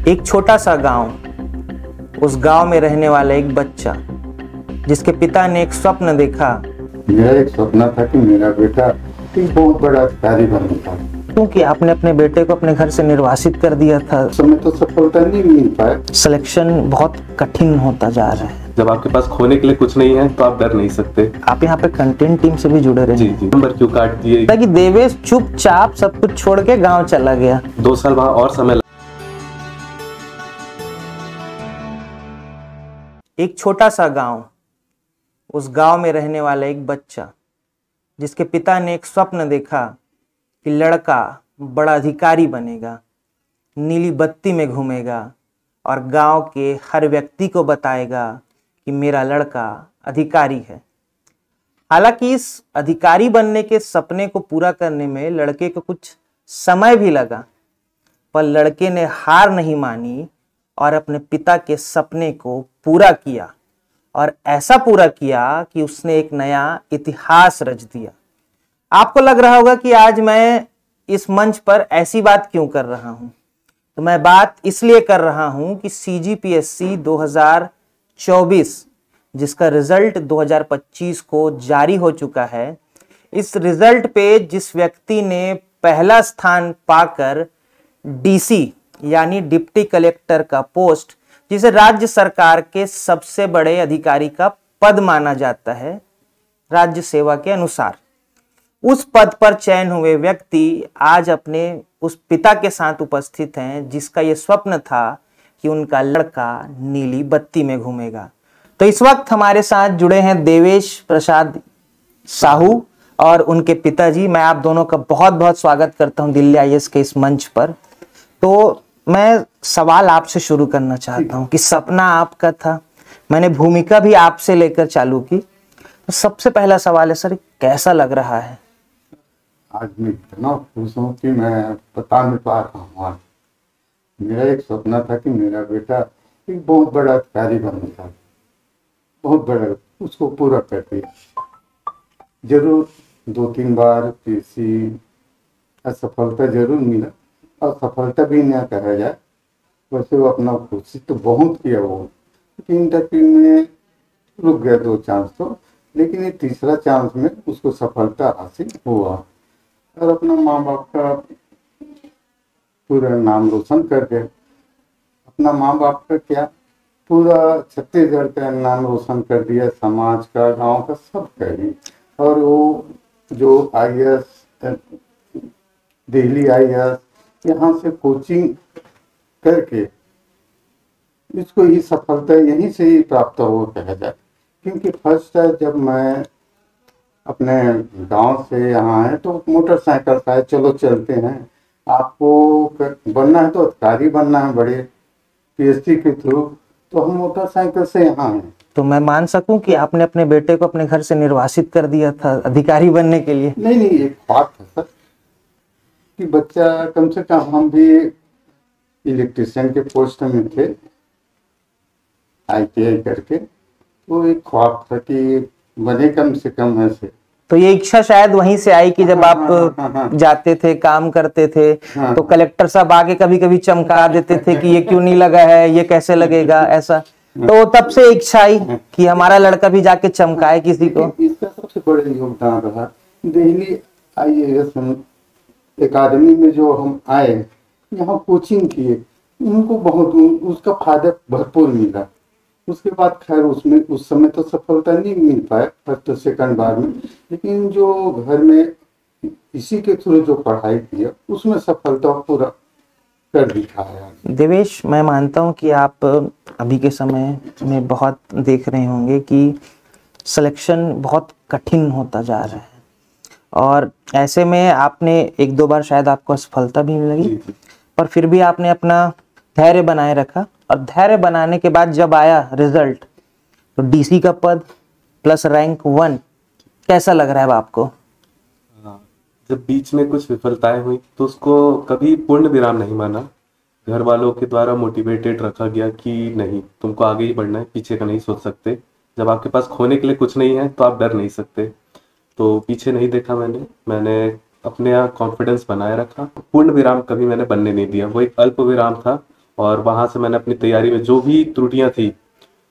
एक छोटा सा गांव, उस गांव में रहने वाला एक बच्चा जिसके पिता ने एक स्वप्न देखा। मेरा एक सपना था कि मेरा बेटा एक बहुत बड़ा अधिकारी बनता। क्योंकि आपने अपने बेटे को अपने घर से निर्वासित कर दिया था। उस समय तो सफलता नहीं मिल पाया। सिलेक्शन बहुत कठिन होता जा रहा है। जब आपके पास खोने के लिए कुछ नहीं है तो आप डर नहीं सकते। आप यहाँ पे कंटेंट टीम से भी जुड़े रहे। जी जी। नंबर क्यों काट दिए कि देवेश चुपचाप सब कुछ छोड़ के गांव चला गया। 2 साल वहाँ और समय एक छोटा सा गांव, उस गांव में रहने वाला एक बच्चा जिसके पिता ने एक स्वप्न देखा कि लड़का बड़ा अधिकारी बनेगा, नीली बत्ती में घूमेगा और गांव के हर व्यक्ति को बताएगा कि मेरा लड़का अधिकारी है। हालांकि इस अधिकारी बनने के सपने को पूरा करने में लड़के को कुछ समय भी लगा, पर लड़के ने हार नहीं मानी और अपने पिता के सपने को पूरा किया, और ऐसा पूरा किया कि उसने एक नया इतिहास रच दिया। आपको लग रहा होगा कि आज मैं इस मंच पर ऐसी बात क्यों कर रहा हूं, तो मैं बात इसलिए कर रहा हूं कि CGPSC 2024 जिसका रिजल्ट 2025 को जारी हो चुका है, इस रिजल्ट पे जिस व्यक्ति ने पहला स्थान पाकर DC यानी डिप्टी कलेक्टर का पोस्ट, जिसे राज्य सरकार के सबसे बड़े अधिकारी का पद माना जाता है राज्य सेवा के अनुसार, उस पद पर चयन हुए व्यक्ति आज अपने उस पिता के साथ उपस्थित हैं जिसका ये स्वप्न था कि उनका लड़का नीली बत्ती में घूमेगा। तो इस वक्त हमारे साथ जुड़े हैं देवेश प्रसाद साहू और उनके पिताजी। मैं आप दोनों का बहुत बहुत स्वागत करता हूं दिल्ली IAS के इस मंच पर। तो मैं सवाल आपसे शुरू करना चाहता हूं कि सपना आपका था, मैंने भूमिका भी आपसे लेकर चालू की, तो सबसे पहला सवाल है सर, कैसा लग रहा है? आज मैं इतना खुश हूँ कि मैं बता नहीं पा रहा हूँ। आज मेरा एक सपना था कि मेरा बेटा एक बहुत बड़ा अधिकारी बनता, बहुत बड़ा, उसको पूरा कर दिया। जरूर 2-3 बार किसी असफलता जरूर मिला, और सफलता भी ना कहा जाए, वैसे वो अपना कोशिश तो बहुत किया वो, लेकिन इंटरव्यू में रुक गया 2 चांस तो, लेकिन ये तीसरा चांस में उसको सफलता हासिल हुआ और अपना माँ बाप का पूरा नाम रोशन कर गए। अपना माँ बाप का क्या, पूरा छत्तीसगढ़ का नाम रोशन कर दिया, समाज का, गांव का, सब का ही। और वो जो IAS, दिल्ली IAS, यहाँ से कोचिंग करके इसको ही सफलता यहीं से ही प्राप्त हो कहा जाए। क्योंकि फर्स्ट टाइम जब मैं अपने गांव से यहाँ आए तो मोटरसाइकिल से आए, चलो चलते हैं, आपको बनना है तो अधिकारी बनना है बड़े PSC के थ्रू, तो हम मोटरसाइकिल से यहाँ आए। तो मैं मान सकूं कि आपने अपने बेटे को अपने घर से निर्वासित कर दिया था अधिकारी बनने के लिए? नहीं, एक बात है सर कि बच्चा कम से कम, हम भी इलेक्ट्रिशियन के पोस्ट में थे ITI करके, तो एक ख्वाब था कि बने कम से कम ऐसे। तो ये इच्छा शायद वहीं से आई कि जब आप जाते थे, काम करते थे, तो कलेक्टर साहब आके कभी कभी चमका देते थे कि ये क्यों नहीं लगा है, ये कैसे लगेगा, ऐसा। तो तब से इच्छा आई कि हमारा लड़का भी जाके चमकाए किसी को। इसका सबसे बड़ा योगदान रहा दिल्ली IAS एकेडमी में जो हम आए, यहाँ कोचिंग किए, उनको बहुत उसका फायदा भरपूर मिला। उसके बाद खैर उसमें उस समय तो सफलता नहीं मिल पाया फर्स्ट और सेकंड बार में, लेकिन जो घर में इसी के थ्रू जो पढ़ाई किया उसमें सफलता पूरा कर दिखाया। देवेश, मैं मानता हूँ कि आप अभी के समय में बहुत देख रहे होंगे कि सिलेक्शन बहुत कठिन होता जा रहा है, और ऐसे में आपने 1-2 बार शायद आपको असफलता भी लगी, पर फिर भी आपने अपना धैर्य बनाए रखा, और धैर्य बनाने के बाद जब आया रिजल्ट तो DC का पद प्लस रैंक 1, कैसा लग रहा है आपको? जब बीच में कुछ विफलताएं हुई तो उसको कभी पूर्ण विराम नहीं माना। घर वालों के द्वारा मोटिवेटेड रखा गया कि नहीं, तुमको आगे ही बढ़ना है, पीछे का नहीं सोच सकते। जब आपके पास खोने के लिए कुछ नहीं है तो आप डर नहीं सकते। तो पीछे नहीं देखा मैंने अपने यहाँ कॉन्फिडेंस बनाए रखा। पूर्ण विराम कभी मैंने बनने नहीं दिया। वो एक अल्प विराम था और वहाँ से मैंने अपनी तैयारी में जो भी त्रुटियां थी,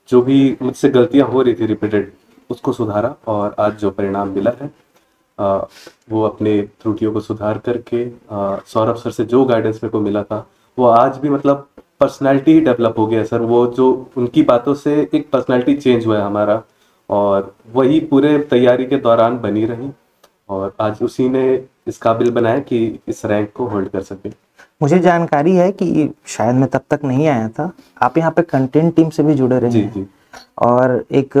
जो भी मुझसे गलतियां हो रही थी रिपीटेड, उसको सुधारा और आज जो परिणाम मिला है वो अपने त्रुटियों को सुधार करके सौरभ सर से जो गाइडेंस मेरे को मिला था वो आज भी मतलब पर्सनैलिटी ही डेवलप हो गया है सर। वो जो उनकी बातों से एक पर्सनैलिटी चेंज हुआ है हमारा, और वही पूरे तैयारी के दौरान बनी रही और आज उसी ने इस काबिल बनाया कि इस रैंक को होल्ड कर सके। मुझे जानकारी है कि शायद मैं तब तक नहीं आया था, आप यहाँ पे कंटेंट टीम से भी जुड़े रहे जी हैं। जी और एक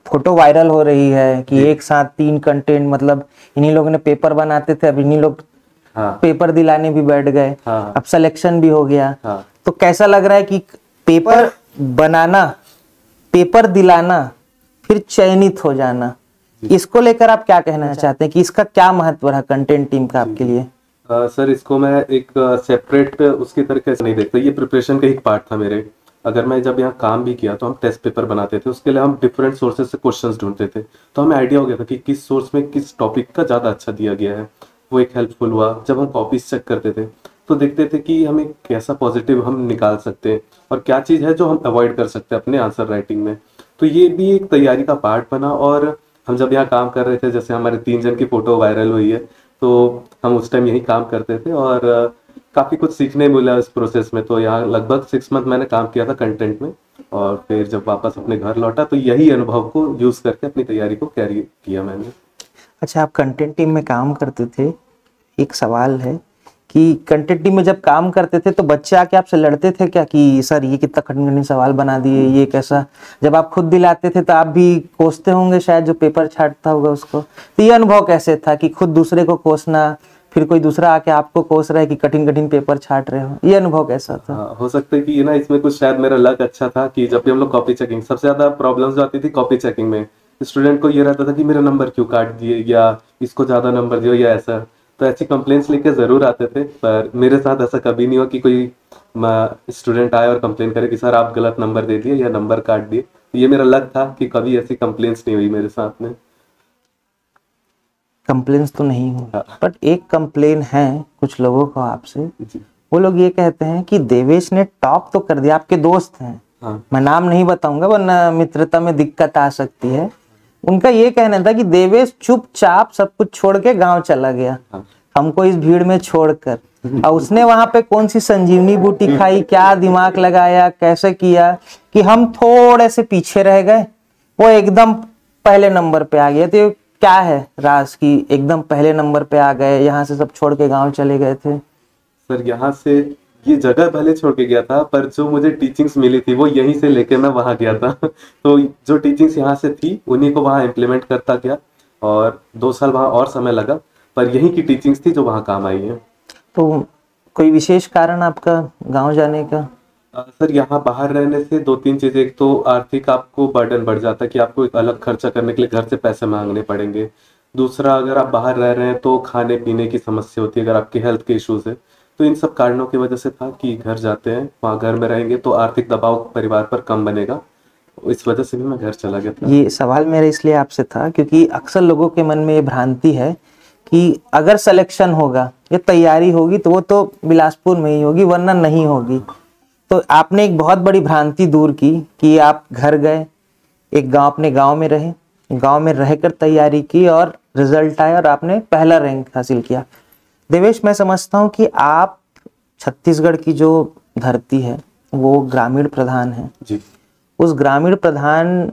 फोटो वायरल हो रही है कि एक साथ 3 कंटेंट, मतलब इन्हीं लोगों ने पेपर बनाते थे, अब इन्हीं लोग हाँ पेपर दिलाने भी बैठ गए। हाँ अब सिलेक्शन भी हो गया। हाँ तो कैसा लग रहा है कि पेपर बनाना, पेपर दिलाना, फिर चयनित हो जाना, इसको लेकर आप क्या कहना चाहते हैं कि इसका क्या महत्व रहा कंटेंट टीम का आपके लिए? सर इसको मैं एक सेपरेट उसके तरीके से नहीं देखता, ये प्रिपरेशन का एक पार्ट था मेरे। अगर मैं जब यहाँ काम भी किया तो हम टेस्ट पेपर बनाते थे, उसके लिए हम डिफरेंट सोर्सेज से क्वेश्चंस ढूंढते थे, तो हमें आइडिया हो गया था कि किस सोर्स में किस टॉपिक का ज़्यादा अच्छा दिया गया है। वो एक हेल्पफुल हुआ। जब हम कॉपीज चेक करते थे तो देखते थे कि हमें कैसा पॉजिटिव हम निकाल सकते हैं और क्या चीज़ है जो हम अवॉइड कर सकते हैं अपने आंसर राइटिंग में। तो ये भी एक तैयारी का पार्ट बना। और हम जब यहाँ काम कर रहे थे, जैसे हमारे 3 जन की फोटो वायरल हुई है, तो हम उस टाइम यही काम करते थे और काफ़ी कुछ सीखने मिला इस प्रोसेस में। तो यहाँ लगभग 6 मंथ मैंने काम किया था कंटेंट में, और फिर जब वापस अपने घर लौटा तो यही अनुभव को यूज़ करके अपनी तैयारी को कैरी किया मैंने। अच्छा, आप कंटेंट टीम में काम करते थे, एक सवाल है कि कंटेंट टीम में जब काम करते थे तो बच्चे आके आपसे लड़ते थे क्या कि सर ये कितना कठिन कठिन सवाल बना दिए, ये कैसा? जब आप खुद दिलाते थे तो आप भी कोसते होंगे शायद जो पेपर छांटता होगा उसको। तो ये अनुभव कैसे था कि खुद दूसरे को कोसना, फिर कोई दूसरा आके आपको कोस रहा है कि कठिन कठिन पेपर छांट रहे हो, ये अनुभव कैसा था? हाँ, हो सकता है कि ये ना इसमें कुछ शायद मेरा लक अच्छा था कि जब भी हम लोग कॉपी चेकिंग, सबसे ज्यादा प्रॉब्लम्स जो आती थी कॉपी चेकिंग में, स्टूडेंट को ये रहता था कि मेरा नंबर क्यों काट दिए, या इसको ज्यादा नंबर दियो, या ऐसा। तो ऐसी कंप्लेंट्स लेके जरूर आते थे, पर मेरे साथ ऐसा कभी नहीं हुआ कि कोई स्टूडेंट आए और कंप्लेन करे कि सर आप गलत नंबर दे दिए या नंबर काट दिए। तो ये मेरा लक था कि कभी ऐसी कंप्लेंट्स नहीं हुई मेरे साथ में। कंप्लेन्स तो नहीं हुई, हाँ। बट एक कंप्लेन है कुछ लोगों को आपसे। जी वो लोग ये कहते हैं कि देवेश ने टॉप तो कर दिया, आपके दोस्त हैं, हाँ मैं नाम नहीं बताऊंगा वरना मित्रता में दिक्कत आ सकती है। उनका ये कहना था कि देवेश चुपचाप सब कुछ छोड़ के गांव चला गया, हाँ। हमको इस भीड़ में छोड़कर, और उसने वहां पे कौन सी संजीवनी बूटी खाई, क्या दिमाग लगाया, कैसे किया कि हम थोड़े से पीछे रह गए, वो एकदम पहले नंबर पे आ गया। तो क्या है राज की एकदम पहले नंबर पे आ गए, यहाँ से सब छोड़ के गांव चले गए थे? सर यहाँ से ये जगह भले छोड़ के गया था, पर जो मुझे टीचिंग्स मिली थी वो यहीं से लेके मैं वहां गया था। तो जो टीचिंग्स यहाँ से थी उन्हीं को वहां इम्प्लीमेंट करता गया, और 2 साल वहां और समय लगा, पर यहीं की टीचिंग्स थी जो वहां काम आई है। तो कोई विशेष कारण आपका गांव जाने का? सर यहाँ बाहर रहने से 2-3 चीजें, एक तो आर्थिक आपको बर्डन बढ़ जाता है कि आपको एक अलग खर्चा करने के लिए घर से पैसे मांगने पड़ेंगे। दूसरा, अगर आप बाहर रह रहे हैं तो खाने पीने की समस्या होती है, अगर आपके हेल्थ के इश्यूज है। तो इन सब कारणों की वजह से था कि घर जाते हैं, वहाँ घर में रहेंगे तो आर्थिक दबाव परिवार पर कम बनेगा, इस वजह से भी मैं घर चला गया था। ये सवाल मेरा इसलिए आपसे था क्योंकि अक्सर लोगों के मन में ये भ्रांति है कि अगर सिलेक्शन होगा या तैयारी होगी तो वो तो बिलासपुर में ही होगी वरना नहीं होगी। तो आपने एक बहुत बड़ी भ्रांति दूर की कि आप घर गए, एक गांव, अपने गांव में रहे, गांव में रहकर तैयारी की और रिजल्ट आया और आपने पहला रैंक हासिल किया। देवेश, मैं समझता हूं कि आप छत्तीसगढ़ की जो धरती है वो ग्रामीण प्रधान है। जी उस ग्रामीण प्रधान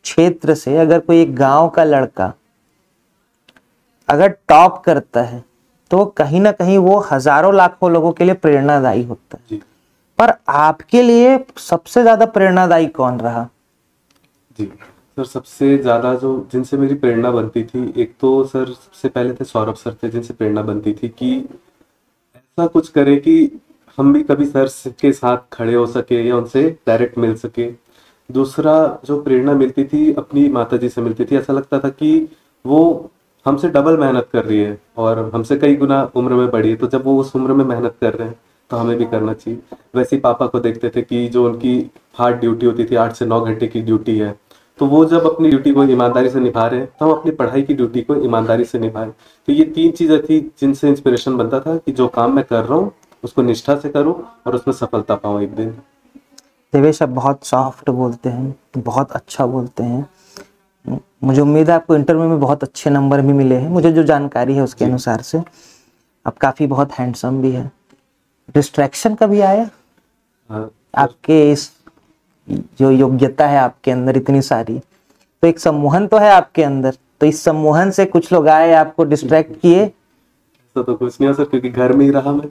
क्षेत्र से अगर कोई एक गांव का लड़का अगर टॉप करता है तो कहीं ना कहीं वो हजारों लाखों लोगों के लिए प्रेरणादायी होता है। जी पर आपके लिए सबसे ज्यादा प्रेरणादायी कौन रहा? जी सर, सबसे ज़्यादा जो जिनसे मेरी प्रेरणा बनती थी, एक तो सर सबसे पहले थे सौरभ सर थे, जिनसे प्रेरणा बनती थी कि ऐसा कुछ करें कि हम भी कभी सर के साथ खड़े हो सके या उनसे डायरेक्ट मिल सके। दूसरा, जो प्रेरणा मिलती थी अपनी माताजी से मिलती थी, ऐसा लगता था कि वो हमसे डबल मेहनत कर रही है और हमसे कई गुना उम्र में बड़ी है, तो जब वो उस उम्र में मेहनत कर रहे हैं तो हमें भी करना चाहिए। वैसे ही पापा को देखते थे कि जो उनकी हार्ड ड्यूटी होती थी, 8 से 9 घंटे की ड्यूटी है, तो वो जब अपनी ड्यूटी को ईमानदारी से निभा रहे हैं तो हम अपनी पढ़ाई की ड्यूटी को ईमानदारी से निभाएं। तो ये 3 चीज़ें थी जिनसे इंस्पिरेशन बनता था कि जो काम मैं कर रहा हूँ उसको निष्ठा से करूँ और उसमें सफलता पाऊँ एक दिन। देवेश, आप बहुत सॉफ्ट बोलते हैं, बहुत अच्छा बोलते हैं। मुझे उम्मीद है आपको इंटरव्यू में बहुत अच्छे नंबर भी मिले हैं, मुझे जो जानकारी है उसके अनुसार से। आप काफ़ी बहुत हैंडसम भी है। डिस्ट्रैक्शन कभी आया हाँ, आपके इस जो योग्यता है आपके अंदर इतनी सारी, तो एक सम्मोहन तो है आपके अंदर, तो इस सम्मोहन से कुछ लोग आए आपको डिस्ट्रैक्ट किए? तो कुछ नहीं हो सर, क्योंकि घर में ही रहा मैं,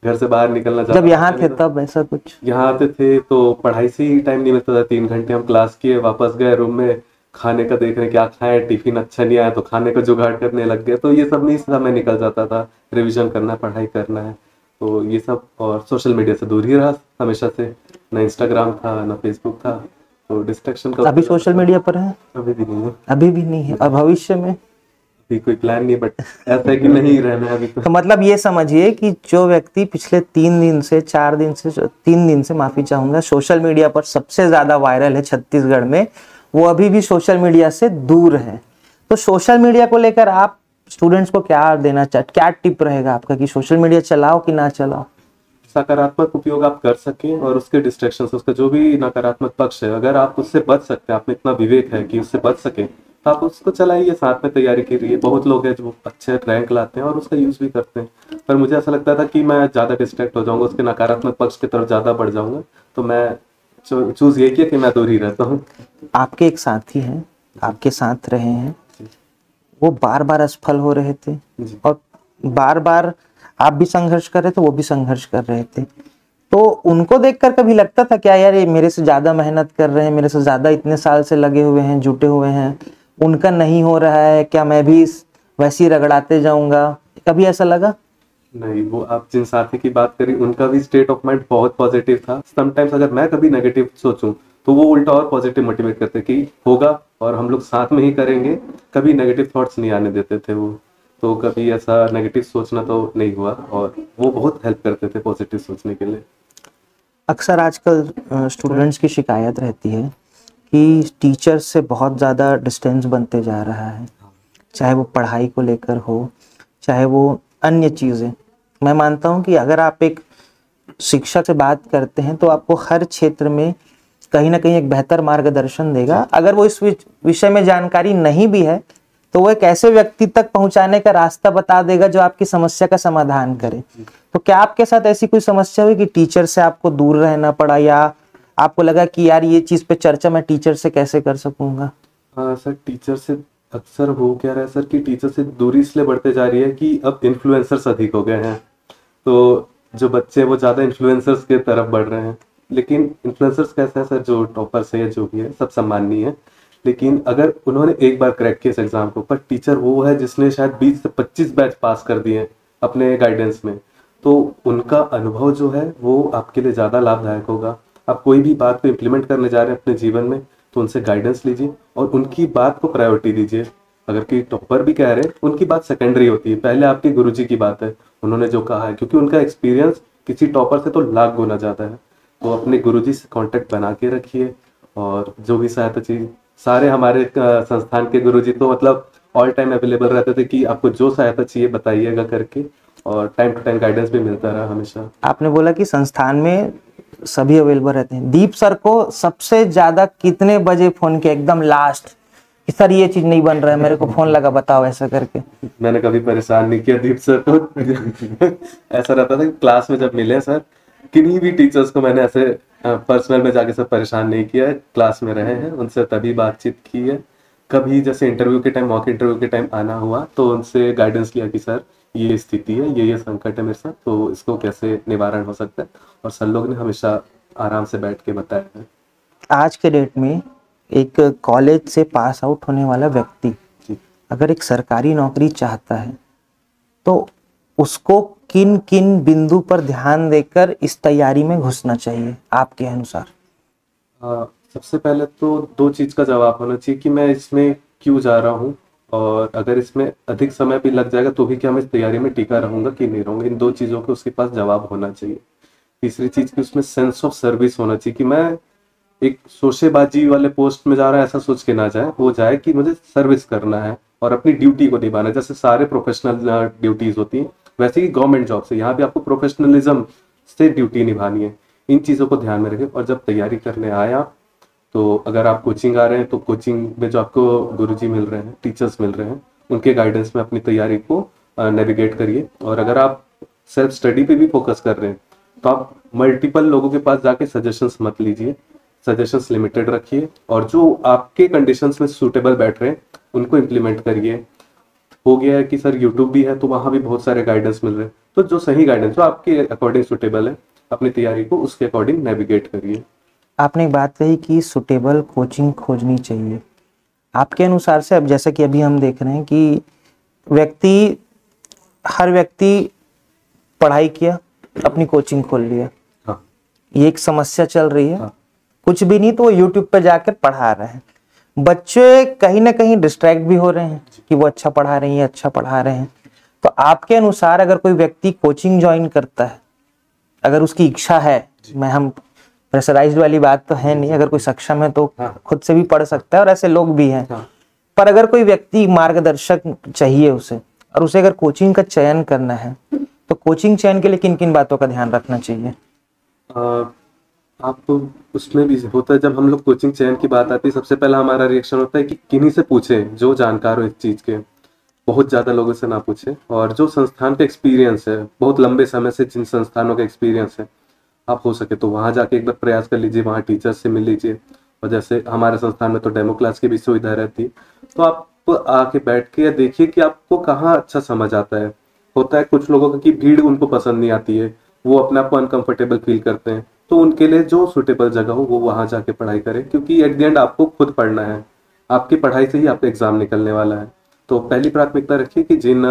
घर से बाहर निकलना जब यहाँ थे तब ऐसा कुछ? यहाँ आते थे तो पढ़ाई से ही टाइम नहीं मिलता था। 3 घंटे हम क्लास किए, वापस गए रूम में, खाने का देख रहे क्या खाएं, टिफिन अच्छा नहीं आया तो खाने का जुगाड़ करने लग गए। तो ये सब में ही समय निकल जाता था, रिवीजन करना है, पढ़ाई करना है, तो ये सब। और सोशल मीडिया से दूर ही रहा हमेशा से, ना इंस्टाग्राम था ना फेसबुक था, तो डिस्ट्रैक्शन का अभी सोशल मीडिया पर है? अभी भी नहीं है। अभी भी नहीं है। और भविष्य में? अभी कोई प्लान नहीं, बट ऐसा है कि नहीं रहना है अभी तो। तो मतलब ये समझिए कि जो व्यक्ति पिछले 3 दिन से 4 दिन से 3 दिन से, माफी चाहूंगा, सोशल मीडिया पर सबसे ज्यादा वायरल है छत्तीसगढ़ में, वो अभी भी सोशल मीडिया से दूर है। तो सोशल मीडिया को लेकर आप स्टूडेंट्स को क्या देना चाहते, क्या टिप रहेगा आपका कि सोशल मीडिया चलाओ कि ना चलाओ? सकारात्मक उपयोग आप कर सकें, और उसके डिस्ट्रैक्शन से, उसका जो भी नकारात्मक पक्ष है, अगर आप उससे बच सकते हैं, आप में इतना विवेक है कि उससे बच सके, तो आप उसको चलाइए, साथ में तैयारी कीजिए। बहुत लोग हैं जो अच्छे रैंक लाते हैं और उसका यूज भी करते हैं, पर मुझे ऐसा लगता था कि मैं ज़्यादा डिस्ट्रैक्ट हो जाऊंगा, उसके नकारात्मक पक्ष की तरफ ज़्यादा बढ़ जाऊंगा, तो मैं चूज ये किया कि मैं दूर ही रहता हूँ। आपके एक साथी हैं, आपके साथ रहे हैं, वो बार बार असफल हो रहे थे जी। और बार बार आप भी संघर्ष कर रहे थे, वो भी संघर्ष कर रहे थे। तो उनको देखकर कभी लगता था क्या, यार ये मेरे से ज्यादा मेहनत कर रहे हैं, मेरे से ज्यादा इतने साल से लगे हुए हैं, जुटे हुए हैं, उनका नहीं हो रहा है, क्या मैं भी वैसे ही रगड़ाते जाऊंगा? कभी ऐसा लगा? नहीं, वो आप जिन साथी की बात करी उनका भी स्टेट ऑफ माइंड बहुत पॉजिटिव था। समटाइम्स अगर मैं कभी नेगेटिव सोचूं तो वो उल्टा और पॉजिटिव मोटिवेट करते कि होगा और हम लोग साथ में ही करेंगे, कभी नेगेटिव थॉट्स नहीं आने देते थे वो। तो कभी ऐसा नेगेटिव सोचना तो नहीं हुआ, और वो बहुत हेल्प करते थे पॉजिटिव सोचने के लिए। अक्सर आजकल स्टूडेंट्स की शिकायत रहती है कि टीचर से बहुत ज़्यादा डिस्टेंस बनते जा रहा है, चाहे वो पढ़ाई को लेकर हो, चाहे वो अन्य चीज़ें। मैं मानता हूँ कि अगर आप एक शिक्षक से बात करते हैं तो आपको हर क्षेत्र में कहीं ना कहीं एक बेहतर मार्गदर्शन देगा। अगर वो इस विषय में जानकारी नहीं भी है तो वो एक ऐसे व्यक्ति तक पहुंचाने का रास्ता बता देगा जो आपकी समस्या का समाधान करे। तो क्या आपके साथ ऐसी कोई समस्या हुई कि टीचर से आपको दूर रहना पड़ा, या आपको लगा कि यार ये चीज़ पे चर्चा मैं टीचर से कैसे कर सकूंगा? हाँ सर, टीचर से अक्सर हो क्या रहा है सर कि टीचर से दूरी इसलिए बढ़ते जा रही है कि अब इन्फ्लुएंसर्स अधिक हो गए हैं, तो जो बच्चे वो ज़्यादा इन्फ्लुएंसर्स के तरफ बढ़ रहे हैं। लेकिन इन्फ्लुएंसर्स कैसे हैं सर, जो टॉपर्स है या जो भी है सब सम्माननीय है, लेकिन अगर उन्होंने एक बार क्रैक किया इस एग्जाम को, पर टीचर वो है जिसने शायद 20 से 25 बैच पास कर दिए अपने गाइडेंस में, तो उनका अनुभव जो है वो आपके लिए ज़्यादा लाभदायक होगा। आप कोई भी बात को इम्प्लीमेंट करने जा रहे हैं अपने जीवन में, तो उनसे गाइडेंस लीजिए और उनकी बात को प्रायोरिटी दीजिए। अगर कोई टॉपर भी कह रहे हैं, उनकी बात सेकेंडरी होती है, पहले आपके गुरुजी की बात है, उन्होंने जो कहा है, क्योंकि उनका एक्सपीरियंस किसी टॉपर से तो लाख गुना ज़्यादा है। तो अपने गुरुजी से कांटेक्ट बना के रखिए, और जो भी सहायता चाहिए, सारे हमारे संस्थान के गुरुजी तो मतलब ऑल टाइम अवेलेबल रहते थे कि आपको जो सहायता चाहिए बताइएगा करके, और टाइम टू टाइम गाइडेंस भी मिलता रहा हमेशा। आपने बोला कि संस्थान में सभी अवेलेबल रहते हैं। दीप सर को सबसे ज्यादा कितने बजे फोन किया, एकदम लास्ट, कि सर ये चीज नहीं बन रहा है, मेरे को फोन लगा, बताओ ऐसा करके? मैंने कभी परेशान नहीं किया दीप सर को। ऐसा रहता था कि क्लास में जब मिले सर, किन्हीं भी टीचर्स को मैंने ऐसे पर्सनल में जाके सब परेशान नहीं किया है, क्लास में रहे हैं, उनसे तभी बातचीत की है। कभी जैसे इंटरव्यू के टाइम, मॉक इंटरव्यू के टाइम आना हुआ तो उनसे गाइडेंस लिया कि सर ये स्थिति है, ये संकट है मेरे साथ, तो इसको कैसे निवारण हो सकता है, और सर लोग ने हमेशा आराम से बैठ के बताया है। आज के डेट में एक कॉलेज से पास आउट होने वाला व्यक्ति जी। अगर एक सरकारी नौकरी चाहता है तो उसको किन किन बिंदु पर ध्यान देकर इस तैयारी में घुसना चाहिए आपके अनुसार? सबसे पहले तो 2 चीज का जवाब होना चाहिए कि मैं इसमें क्यों जा रहा हूँ, और अगर इसमें अधिक समय भी लग जाएगा तो भी क्या मैं इस तैयारी में टिका रहूंगा कि नहीं रहूंगा। इन 2 चीजों के उसके पास जवाब होना चाहिए। तीसरी चीज की उसमें सेंस ऑफ सर्विस होना चाहिए कि मैं एक शोशेबाजी वाले पोस्ट में जा रहा है ऐसा सोच के ना जाए, वो जाए कि मुझे सर्विस करना है और अपनी ड्यूटी को निभाना है। जैसे सारे प्रोफेशनल ड्यूटीज होती हैं, वैसे ही गवर्नमेंट जॉब से यहाँ भी आपको प्रोफेशनलिज्म से ड्यूटी निभानी है। इन चीज़ों को ध्यान में रखें। और जब तैयारी करने आए आप, तो अगर आप कोचिंग आ रहे हैं तो कोचिंग में जो आपको गुरुजी मिल रहे हैं, टीचर्स मिल रहे हैं, उनके गाइडेंस में अपनी तैयारी को नेविगेट करिए। और अगर आप सेल्फ स्टडी पे भी फोकस कर रहे हैं तो आप मल्टीपल लोगों के पास जाके सजेशंस मत लीजिए, सजेशंस लिमिटेड रखिए और जो आपके कंडीशंस में सूटेबल बैठ रहे हैं उनको इम्प्लीमेंट करिए। हो गया है कि सर यूट्यूब भी है तो वहाँ भी बहुत सारे गाइडेंस मिल रहे हैं, तो जो सही गाइडेंस जो आपके अकॉर्डिंग सूटेबल है, अपनी तैयारी को उसके अकॉर्डिंग नेविगेट करिए। आपने एक बात कही कि सुटेबल कोचिंग खोजनी चाहिए। आपके अनुसार से, अब जैसा कि अभी हम देख रहे हैं कि हर व्यक्ति पढ़ाई किया, अपनी कोचिंग खोल लिया। हाँ। ये एक समस्या चल रही है। हाँ। कुछ भी नहीं तो वो यूट्यूब पे जाकर पढ़ा रहे हैं। बच्चे कहीं ना कहीं डिस्ट्रैक्ट भी हो रहे हैं कि वो अच्छा पढ़ा रहे हैं, अच्छा पढ़ा रहे हैं। तो आपके अनुसार अगर कोई व्यक्ति कोचिंग ज्वाइन करता है, अगर उसकी इच्छा है, हम प्रेशराइज्ड वाली बात तो है नहीं, अगर कोई सक्षम है तो खुद से भी पढ़ सकता है और ऐसे लोग भी हैं। पर अगर कोई व्यक्ति मार्गदर्शक चाहिए उसे, और उसे अगर कोचिंग का चयन करना है, तो कोचिंग चयन के लिए किन किन बातों का ध्यान रखना चाहिए? आप उसमें भी होता है, जब हम लोग कोचिंग चयन की बात आती है, सबसे पहला हमारा रिएक्शन होता है कि किन्हीं से पूछें जो जानकार हो इस चीज़ के, बहुत ज़्यादा लोगों से ना पूछें। और जो संस्थान का एक्सपीरियंस है, बहुत लंबे समय से जिन संस्थानों का एक्सपीरियंस है, आप हो सके तो वहाँ जाके एक बार प्रयास कर लीजिए, वहाँ टीचर से मिल लीजिए। और जैसे हमारे संस्थान में तो डेमो क्लास की भी सुविधा रहती है, तो आप आके बैठ के देखिए कि आपको कहाँ अच्छा समझ आता है। होता है कुछ लोगों की भीड़ उनको पसंद नहीं आती है, वो अपने आप को अनकंफर्टेबल फील करते हैं, तो उनके लिए जो सुटेबल जगह हो वो वहाँ जाके पढ़ाई करें, क्योंकि एट द एंड आपको खुद पढ़ना है, आपकी पढ़ाई से ही आपका एग्जाम निकलने वाला है। तो पहली प्राथमिकता रखिए कि जिन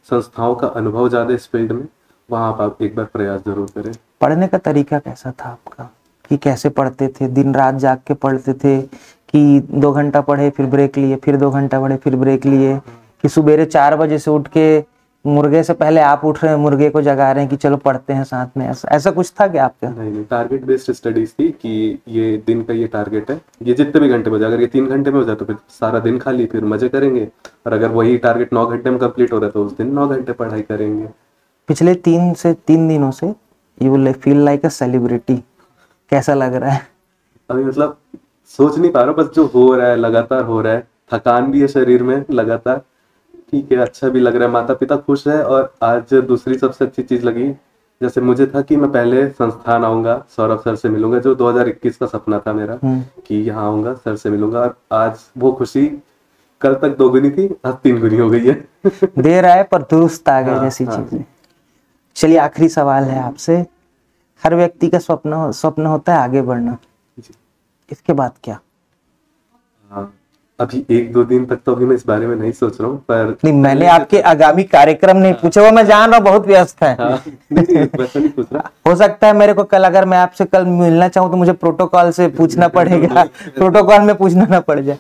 संस्थाओं का अनुभव ज़्यादा इस फील्ड में, वहाँ आप एक बार प्रयास जरूर करें। पढ़ने का तरीका कैसा था आपका, कि कैसे पढ़ते थे? दिन रात जाग के पढ़ते थे कि 2 घंटा पढ़े फिर ब्रेक लिए, फिर 2 घंटा पढ़े फिर ब्रेक लिए, कि सुबेरे 4 बजे से उठ के मुर्गे से पहले आप उठ रहे हैं, मुर्गे को जगा रहे हैं कि चलो पढ़ते हैं साथ में? ऐसा कुछ था क्या आपका? नहीं, टारगेट बेस्ड स्टडीज थी कि ये दिन का ये टारगेट है, ये जितने भी घंटे में हो जाए, अगर ये 3 घंटे में हो जाए तो फिर सारा दिन खाली, फिर मजे करेंगे। और अगर वही टारगेट 9 घंटे में कंप्लीट हो रहा है तो उस दिन 9 घंटे पढ़ाई करेंगे। पिछले 3 दिनों से you will feel like a celebrity, कैसा लग रहा है? अभी मतलब सोच नहीं पा रहा, बस जो हो रहा है लगातार हो रहा है, थकान भी है शरीर में लगातार, ठीक है, अच्छा भी लग रहा है, माता पिता खुश है। और आज दूसरी सबसे अच्छी चीज लगी, जैसे मुझे था कि मैं पहले संस्थान आऊंगा, सौरभ सर से मिलूंगा, जो 2021 का सपना था मेरा कि यहाँ आऊंगा, सर से मिलूंगा, और आज वो खुशी कल तक 2 गुनी थी, आज 3 गुनी हो गई है। देर आए पर दुरुस्त आ गए, हाँ, जैसी हाँ। चीजें। चलिए, आखिरी सवाल है आपसे। हर व्यक्ति का स्वप्न होता है आगे बढ़ना, इसके बाद क्या? हाँ, अभी 1-2 दिन तक तो अभी मैं इस बारे में नहीं सोच रहा हूँ, पर नहीं, मैंने आपके आगामी कार्यक्रम नहीं पूछे, वो मैं जान रहा हूँ, बहुत व्यस्त है। हाँ, नहीं, वैसा नहीं पूछ रहा। हो सकता है मेरे को कल, अगर मैं आपसे कल मिलना चाहूँ तो मुझे प्रोटोकॉल से पूछना पड़ेगा, प्रोटोकॉल में पूछना ना पड़ जाए।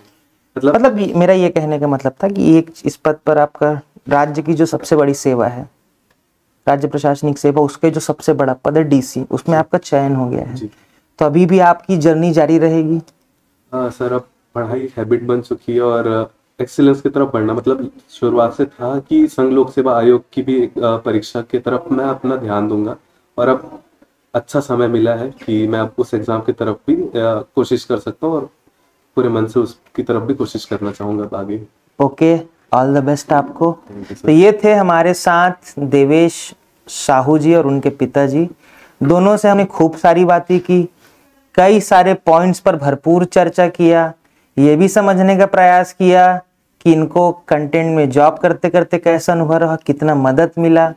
मतलब मेरा ये कहने का मतलब था कि एक इस पद पर आपका राज्य की जो सबसे बड़ी सेवा है, राज्य प्रशासनिक सेवा, उसके जो सबसे बड़ा पद है डीसी, उसमें आपका चयन हो गया है, तो अभी भी आपकी जर्नी जारी रहेगी? हाँ सर, अब पढ़ाई हैबिट बन चुकी है और एक्सीलेंस की तरफ बढ़ना, मतलब शुरुआत से था कि संघ लोक सेवा आयोग की भी एक परीक्षा की तरफ मैं अपना ध्यान दूंगा, और अब अच्छा समय मिला है कि मैं अब उस एग्जाम की तरफ भी कोशिश कर सकता हूँ, और पूरे मन से उसकी तरफ भी कोशिश करना चाहूंगा आगे। ओके, ऑल द बेस्ट आपको। तो ये थे हमारे साथ देवेश साहू जी और उनके पिताजी। दोनों से हमने खूब सारी बातें की, कई सारे पॉइंट्स पर भरपूर चर्चा किया, ये भी समझने का प्रयास किया कि इनको कंटेंट में जॉब करते करते कैसा अनुभव रहा, कितना मदद मिला,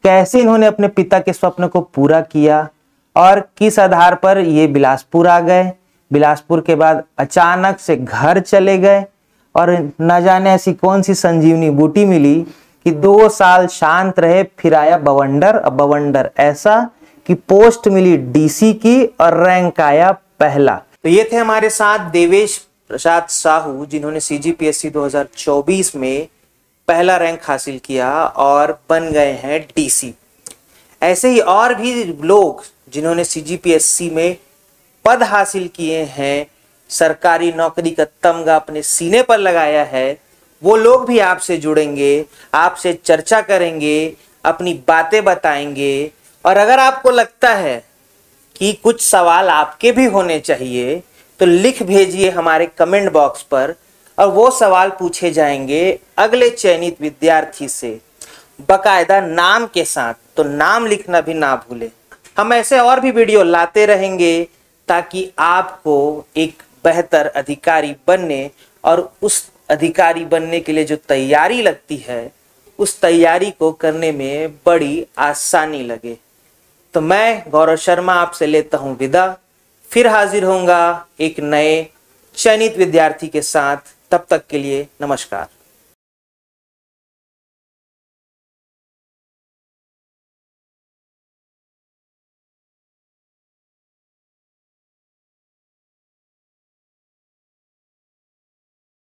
कैसे इन्होंने अपने पिता के स्वप्न को पूरा किया, और किस आधार पर ये बिलासपुर आ गए, बिलासपुर के बाद अचानक से घर चले गए, और न जाने ऐसी कौन सी संजीवनी बूटी मिली कि 2 साल शांत रहे, फिर आया बवंडर। अब बवंडर ऐसा कि पोस्ट मिली डीसी की और रैंक आया पहला। तो ये थे हमारे साथ देवेश प्रसाद साहू, जिन्होंने सीजीपीएससी 2024 में पहला रैंक हासिल किया और बन गए हैं डीसी। ऐसे ही और भी लोग जिन्होंने सीजीपीएससी में पद हासिल किए हैं, सरकारी नौकरी का तमगा अपने सीने पर लगाया है, वो लोग भी आपसे जुड़ेंगे, आपसे चर्चा करेंगे, अपनी बातें बताएंगे। और अगर आपको लगता है कि कुछ सवाल आपके भी होने चाहिए तो लिख भेजिए हमारे कमेंट बॉक्स पर, और वो सवाल पूछे जाएंगे अगले चयनित विद्यार्थी से बकायदा नाम के साथ। तो नाम लिखना भी ना भूलें। हम ऐसे और भी वीडियो लाते रहेंगे ताकि आपको एक बेहतर अधिकारी बनने और उस अधिकारी बनने के लिए जो तैयारी लगती है उस तैयारी को करने में बड़ी आसानी लगे। तो मैं गौरव शर्मा आपसे लेता हूं विदा। फिर हाजिर होऊंगा एक नए चयनित विद्यार्थी के साथ। तब तक के लिए नमस्कार।